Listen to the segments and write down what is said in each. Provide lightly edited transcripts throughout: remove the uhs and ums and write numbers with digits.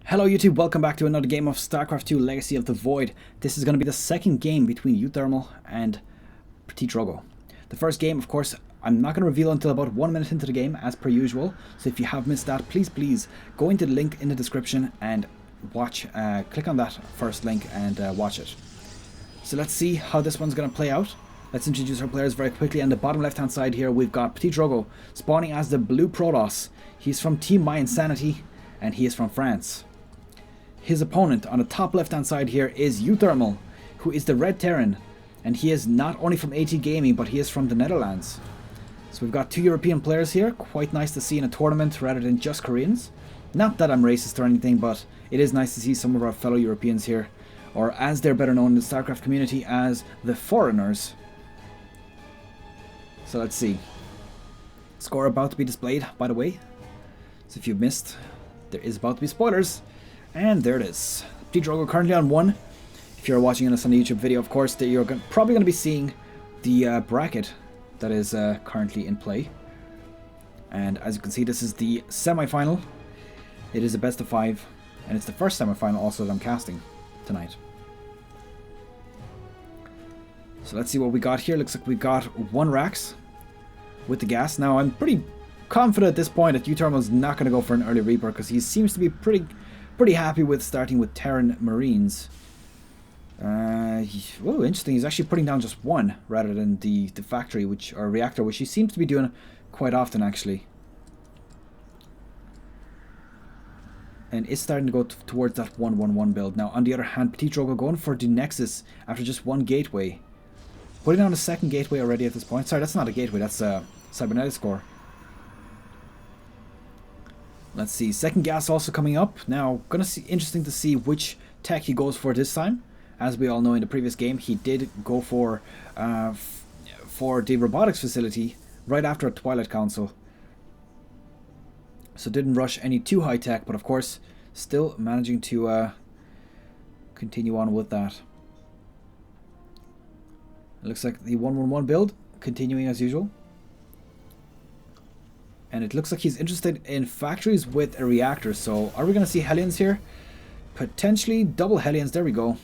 Hello YouTube, welcome back to another game of Starcraft 2 Legacy of the Void. This is going to be the second game between uThermal and PtitDrogo. The first game, of course, I'm not going to reveal until about 1 minute into the game, as per usual. So if you have missed that, please go into the link in the description and watch, click on that first link and watch it. So let's see how this one's going to play out. Let's introduce our players very quickly. On the bottom left hand side here, we've got PtitDrogo spawning as the blue Protoss. He's from Team mYinsanity and he is from France. His opponent on the top left hand side here is uThermal, who is the red Terran, and he is not only from AT Gaming but he is from the Netherlands. So we've got two European players here, quite nice to see in a tournament rather than just Koreans. Not that I'm racist or anything, but it is nice to see some of our fellow Europeans here, or as they're better known in the Starcraft community as the foreigners. So let's see. Score about to be displayed, by the way. So if you've missed, there is about to be spoilers. And there it is. PtitDrogo currently on 1. If you're watching this on the YouTube video, of course, you're probably going to be seeing the bracket that is currently in play. And as you can see, this is the semi-final. It is a best of 5. And it's the first semi-final also that I'm casting tonight. So let's see what we got here. Looks like we got 1 Rax with the gas. Now, I'm pretty confident at this point that uThermal is not going to go for an early Reaper because he seems to be pretty happy with starting with Terran Marines. Oh, interesting. He's actually putting down just 1 rather than the factory, or reactor, which he seems to be doing quite often actually. And it's starting to go towards that 1-1-1 build. Now, on the other hand, PtitDrogo going for the Nexus after just 1 gateway. Putting down a second gateway already at this point. Sorry, that's not a gateway, that's a cybernetics core. Let's see, second gas also coming up. Now, interesting to see which tech he goes for this time. As we all know, in the previous game, he did go for the robotics facility right after a Twilight Council. So didn't rush any too high tech, but of course, still managing to continue on with that. It looks like the 1-1-1 build continuing as usual. And it looks like he's interested in factories with a reactor. So are we going to see Hellions here? Potentially double Hellions. There we go.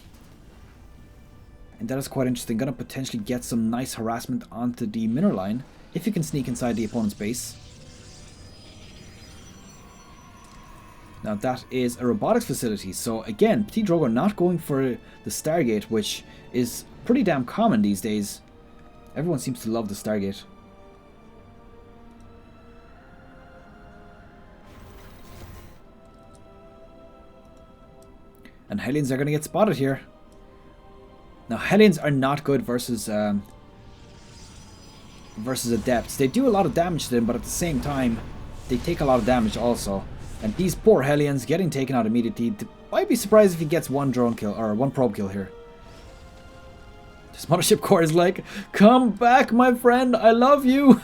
And that is quite interesting. Going to potentially get some nice harassment onto the mineral line if you can sneak inside the opponent's base. Now that is a robotics facility. So again, PtitDrogo not going for the Stargate, which is pretty damn common these days. Everyone seems to love the Stargate. And Hellions are going to get spotted here. Now, Hellions are not good versus Adepts. They do a lot of damage to them, but at the same time, they take a lot of damage also. And these poor Hellions getting taken out immediately. I'd be surprised if he gets 1 drone kill, or 1 probe kill here. This Mothership Core is like, come back, my friend, I love you!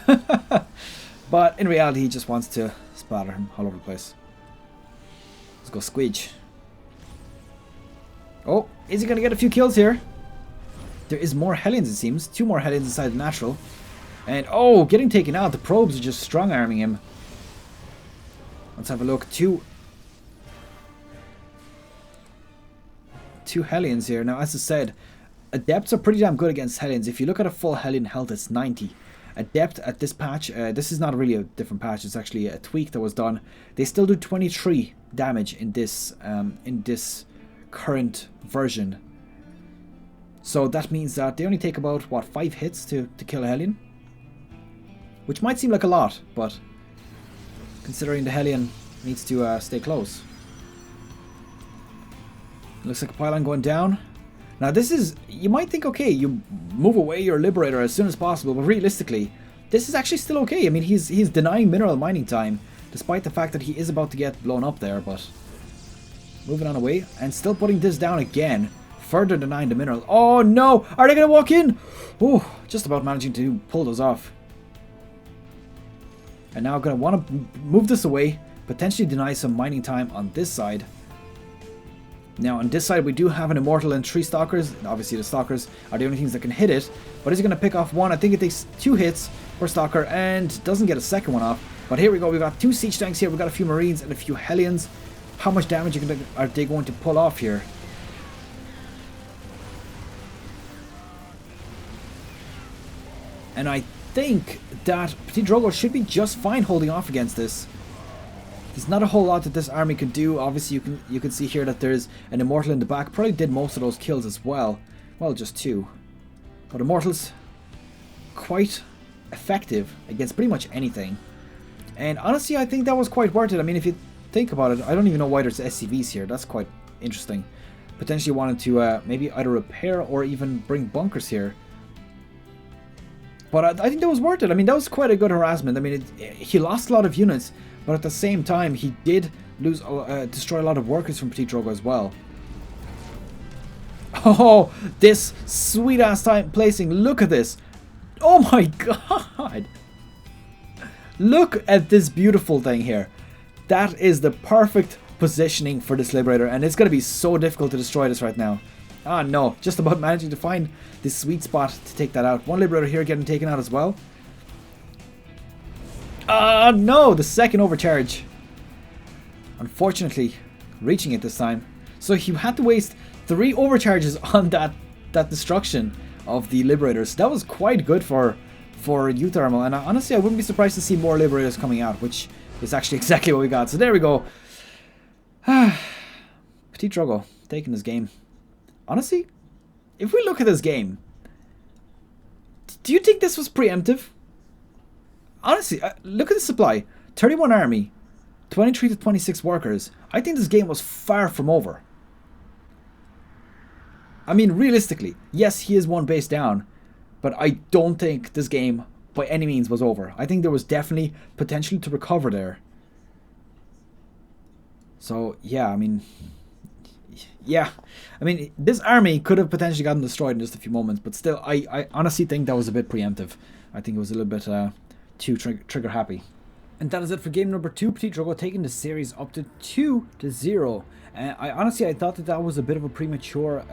But in reality, he just wants to splatter him all over the place. Let's go Squeege. Oh, is he going to get a few kills here? There is more Hellions, it seems. 2 more Hellions inside the natural. And, oh, getting taken out. The probes are just strong-arming him. Let's have a look. 2 Hellions here. Now, as I said, Adepts are pretty damn good against Hellions. If you look at a full Hellion health, it's 90. Adept at this patch, this is not really a different patch. It's actually a tweak that was done. They still do 23 damage in this current version. So that means that they only take about, what, 5 hits to kill a Hellion? Which might seem like a lot, but considering the Hellion needs to stay close. Looks like a pylon going down. Now this is, you might think, okay, you move away your Liberator as soon as possible, but realistically, this is actually still okay. I mean, he's denying mineral mining time, despite the fact that he is about to get blown up there, but moving on away, and still putting this down again. Further denying the mineral. Oh no! Are they going to walk in? Oh, just about managing to pull those off. And now going to want to move this away. Potentially deny some mining time on this side. Now on this side we do have an Immortal and 3 Stalkers. Obviously the Stalkers are the only things that can hit it. But he's going to pick off 1. I think it takes 2 hits per Stalker and doesn't get a second one off. But here we go. We've got 2 Siege Tanks here. We've got a few Marines and a few Hellions. how much damage are they going to pull off here? And I think that PtitDrogo should be just fine holding off against this. There's not a whole lot that this army could do. Obviously, you can see here that there's an Immortal in the back. Probably did most of those kills as well. Well, just 2. But Immortal's quite effective against pretty much anything. And honestly, I think that was quite worth it. I mean, if you think about it, I don't even know why there's SCVs here. That's quite interesting. Potentially wanted to maybe either repair or even bring bunkers here. But I think that was worth it. I mean, that was quite a good harassment. I mean, he lost a lot of units, but at the same time, he did lose, destroy a lot of workers from PtitDrogo as well. Oh, this sweet ass time placing. Look at this. Oh my god. Look at this beautiful thing here. That is the perfect positioning for this Liberator, and it's going to be so difficult to destroy this right now. Ah, no, just about managing to find this sweet spot to take that out. One Liberator here getting taken out as well. Ah, no, the second overcharge. Unfortunately, reaching it this time. So he had to waste 3 overcharges on that destruction of the Liberators. That was quite good for uThermal, and honestly, I wouldn't be surprised to see more Liberators coming out, which is actually exactly what we got. So there we go. PtitDrogo taking this game. Honestly, if we look at this game, do you think this was preemptive? Honestly, look at the supply. 31 army, 23 to 26 workers. I think this game was far from over. I mean, realistically, yes, he is 1 base down, but I don't think this game by any means was over. I think there was definitely potential to recover there. So, yeah, I mean... Yeah, I mean, this army could have potentially gotten destroyed in just a few moments, but still, I honestly think that was a bit preemptive. I think it was a little bit too trigger happy. And that is it for game number 2. PtitDrogo taking the series up to 2-0. I thought that was a bit of a premature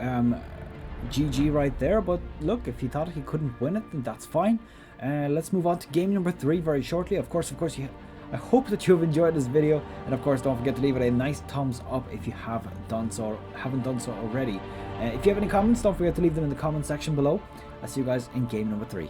GG right there, but look, if he thought he couldn't win it, then that's fine. Let's move on to game number 3 very shortly. Of course, I hope that you have enjoyed this video, and of course don't forget to leave it a nice thumbs up if you haven't done so already. If you have any comments, don't forget to leave them in the comment section below. I'll see you guys in game number 3.